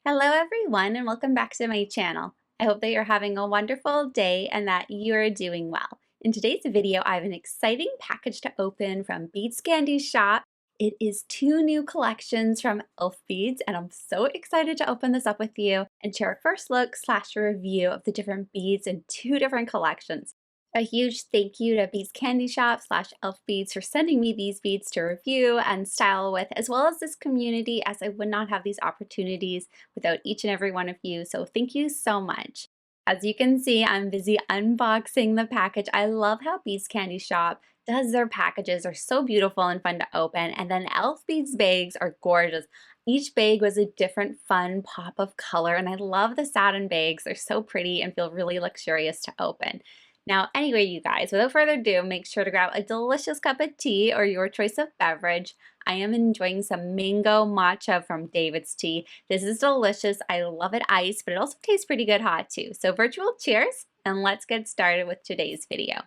Hello everyone and welcome back to my channel. I hope that you're having a wonderful day and that you're doing well. In today's video, I have an exciting package to open from Beads Candy Shop. It is 2 new collections from Elf Beads and I'm so excited to open this up with you and share a first look / review of the different beads in 2 different collections. A huge thank you to Beads Candy Shop / Elf Beads for sending me these beads to review and style with, as well as this community, as I would not have these opportunities without each and every one of you. So thank you so much. As you can see, I'm busy unboxing the package. I love how Beads Candy Shop does their packages. Are so beautiful and fun to open. And then Elf Beads bags are gorgeous. Each bag was a different fun pop of color, and I love the satin bags. They're so pretty and feel really luxurious to open. Now, anyway, you guys, without further ado, make sure to grab a delicious cup of tea or your choice of beverage. I am enjoying some mango matcha from DAVIDsTEA. This is delicious. I love it iced, but it also tastes pretty good hot too. So virtual cheers, and let's get started with today's video.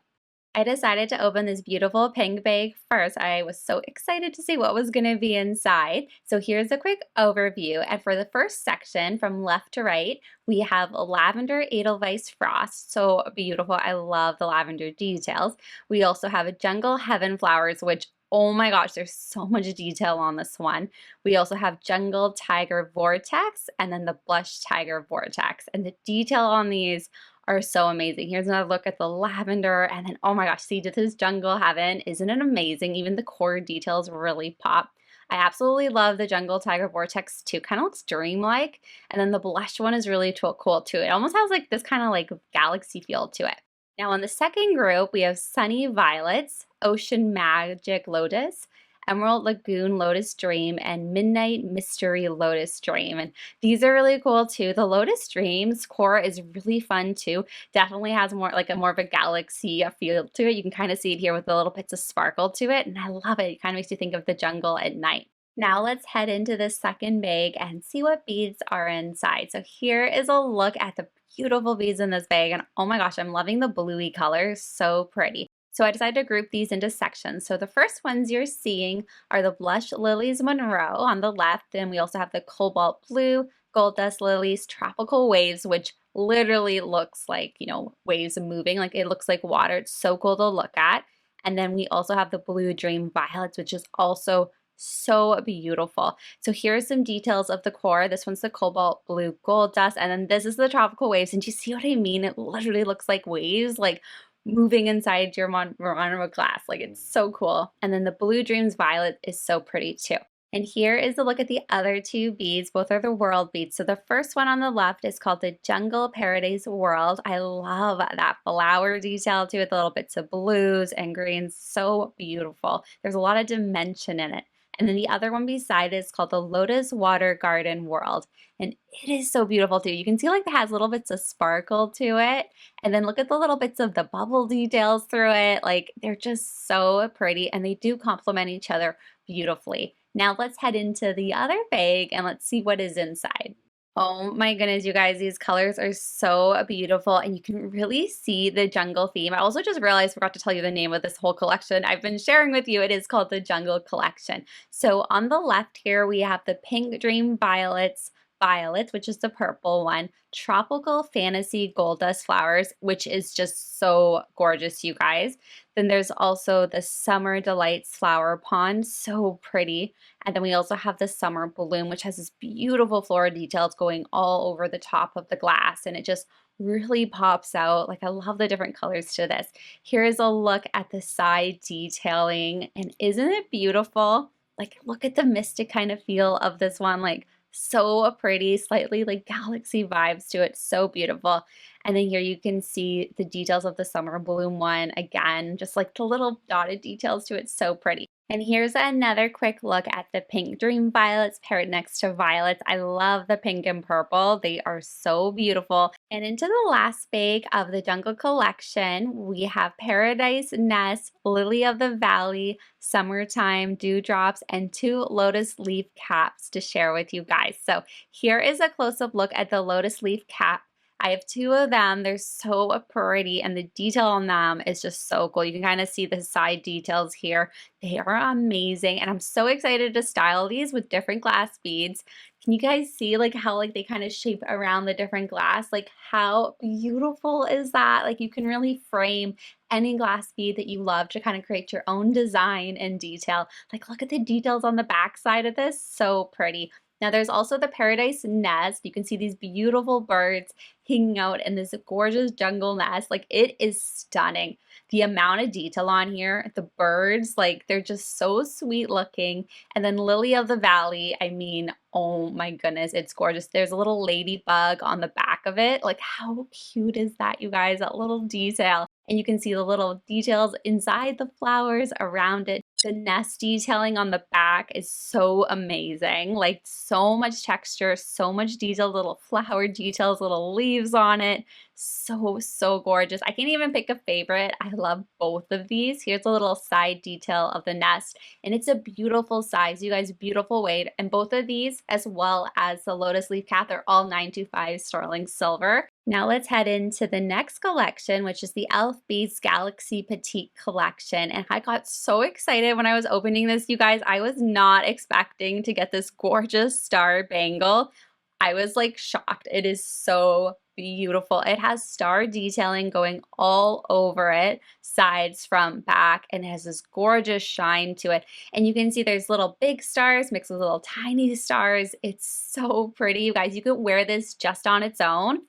I decided to open this beautiful pink bag first. I was so excited to see what was going to be inside. So here's a quick overview. And for the first section, from left to right, we have a lavender Edelweiss frost. So beautiful. I love the lavender details. We also have a jungle heaven flowers, which, oh my gosh, there's so much detail on this one. We also have jungle tiger vortex and then the blush tiger vortex. And the detail on these are so amazing. Here's another look at the lavender, and then oh my gosh, see, this is jungle heaven. Isn't it amazing? Even the core details really pop. I absolutely love the jungle tiger vortex too. Kind of looks dreamlike, and then the blush one is really cool too. It almost has like this kind of like galaxy feel to it. Now on the second group, we have Sunny Violets, Ocean Magic Lotus, Emerald Lagoon Lotus Dream, and Midnight Mystery Lotus Dream. And these are really cool too. The Lotus Dreams core is really fun too. Definitely has more of a galaxy feel to it. You can kind of see it here with the little bits of sparkle to it, and I love it. It kind of makes you think of the jungle at night. Now let's head into the second bag and see what beads are inside. So here is a look at the beautiful beads in this bag, and oh my gosh, I'm loving the bluey color. So pretty. So I decided to group these into sections. So the first ones you're seeing are the Blush Lilies Monroe on the left, and we also have the Cobalt Blue, Gold Dust Lilies, Tropical Waves, which literally looks like, waves moving, like it looks like water. It's so cool to look at. And then we also have the Blue Dream Violets, which is also so beautiful. So here are some details of the core. This one's the Cobalt Blue Gold Dust, and then this is the Tropical Waves. And do you see what I mean? It literally looks like waves, like moving inside your monomer glass. Like, it's so cool. And then the Blue Dreams Violet is so pretty too. And here is a look at the other 2 beads. Both are the world beads. So the first one on the left is called the Jungle Paradise World. I love that flower detail too, with little bits of blues and greens. So beautiful. There's a lot of dimension in it. And then the other one beside is called the Lotus Water Garden World. And it is so beautiful too. You can see like it has little bits of sparkle to it. And then look at the little bits of the bubble details through it. Like, they're just so pretty, and they do complement each other beautifully. Now let's head into the other bag and let's see what is inside. Oh my goodness, you guys, these colors are so beautiful, and you can really see the jungle theme. I also just realized I forgot to tell you the name of this whole collection I've been sharing with you. It is called the Jungle Collection. So on the left here, we have the Pink Dream Violets, which is the purple one, Tropical Fantasy Gold Dust Flowers, which is just so gorgeous, you guys. Then there's also the Summer Delights Flower Pond, so pretty. And then we also have the Summer Bloom, which has this beautiful floral details going all over the top of the glass, and it just really pops out. Like, I love the different colors to this. Here's a look at the side detailing, and isn't it beautiful? Like, look at the mystic kind of feel of this one. Like, so pretty, slightly like galaxy vibes to it. So beautiful. And then here you can see the details of the Summer Bloom one. Again, just like the little dotted details to it. So pretty. And here's another quick look at the Pink Dream Violets paired next to Violets. I love the pink and purple. They are so beautiful. And into the last bag of the Jungle Collection, we have Paradise Nest, Lily of the Valley, Summertime Dewdrops, and 2 lotus leaf caps to share with you guys. So here is a close-up look at the lotus leaf cap. I have two of them. They're so pretty, and the detail on them is just so cool. You can kind of see the side details here. They are amazing, and I'm so excited to style these with different glass beads. Can you guys see like how like they kind of shape around the different glass? Like how beautiful is that? Like you can really frame any glass bead that you love to kind of create your own design and detail. Like look at the details on the back side of this, so pretty. Now there's also the paradise nest. You can see these beautiful birds hanging out in this gorgeous jungle nest. Like it is stunning. The amount of detail on here, the birds, like they're just so sweet looking. And then Lily of the Valley, I mean, oh my goodness, it's gorgeous. There's a little ladybug on the back of it. Like how cute is that, you guys? That little detail. And you can see the little details inside the flowers around it. The nest detailing on the back is so amazing. Like so much texture, so much detail, little flower details, little leaves on it. So gorgeous. I can't even pick a favorite. I love both of these. Here's a little side detail of the nest, and it's a beautiful size, you guys, beautiful weight. And both of these, as well as the lotus leaf cat, they're all 925 sterling silver. Now let's head into the next collection, which is the Elf Beads Galaxy Petite collection. And I got so excited when I was opening this, you guys. I was not expecting to get this gorgeous star bangle. I was like shocked. It is so beautiful. It has star detailing going all over it, sides, front, back, and it has this gorgeous shine to it. And you can see there's little big stars mixed with little tiny stars. It's so pretty, you guys. You could wear this just on its own,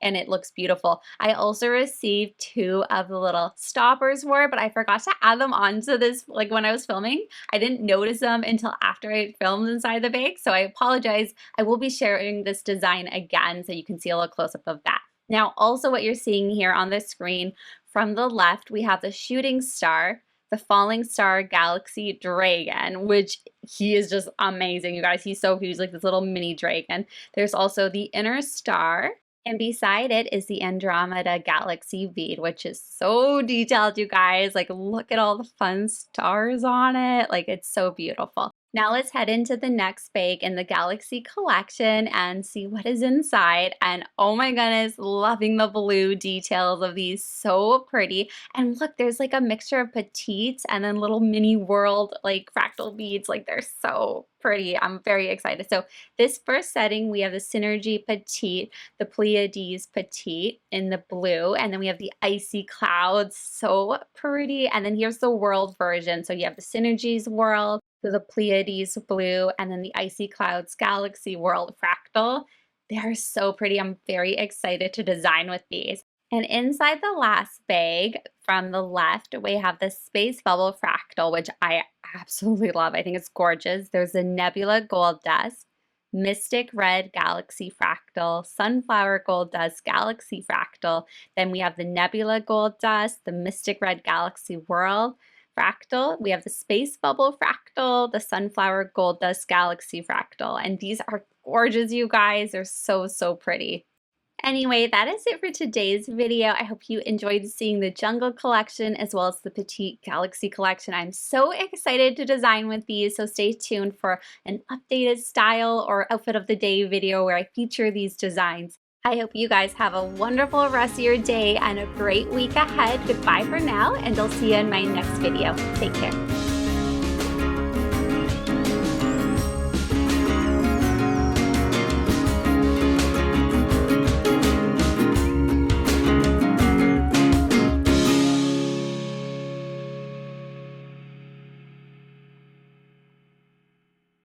and it looks beautiful. I also received two of the little stoppers for it, but I forgot to add them onto this, like when I was filming. I didn't notice them until after I filmed inside the bag, so I apologize. I will be sharing this design again so you can see a little close-up of that. Now, also what you're seeing here on the screen, from the left, we have the shooting star, the falling star galaxy dragon, which he is just amazing, you guys. He's so cute. He's like this little mini dragon. There's also the inner star, and beside it is the Andromeda Galaxy bead, which is so detailed, you guys. Like, look at all the fun stars on it. Like, it's so beautiful. Now let's head into the next bag in the Galaxy collection and see what is inside. And oh my goodness, loving the blue details of these, so pretty. And look, there's like a mixture of petites and then little mini world like fractal beads. Like they're so pretty. I'm very excited. So this first setting, we have the Synergy Petite, the Pleiades Petite in the blue, and then we have the Icy Clouds, so pretty. And then here's the world version. So you have the Synergies world, the Pleiades blue, and then the Icy Clouds Galaxy World Fractal. They're so pretty. I'm very excited to design with these. And inside the last bag, from the left, we have the Space Bubble Fractal, which I absolutely love. I think it's gorgeous. There's the Nebula Gold Dust, Mystic Red Galaxy Fractal, Sunflower Gold Dust Galaxy Fractal. Then we have the Nebula Gold Dust, the Mystic Red Galaxy World Fractal. We have the Space Bubble Fractal, the Sunflower Gold Dust Galaxy Fractal. And these are gorgeous, you guys. They're so pretty. Anyway, that is it for today's video. I hope you enjoyed seeing the Jungle collection as well as the Petite Galaxy collection. I'm so excited to design with these, so stay tuned for an updated style or outfit of the day video where I feature these designs. I hope you guys have a wonderful rest of your day and a great week ahead. Goodbye for now, and I'll see you in my next video. Take care.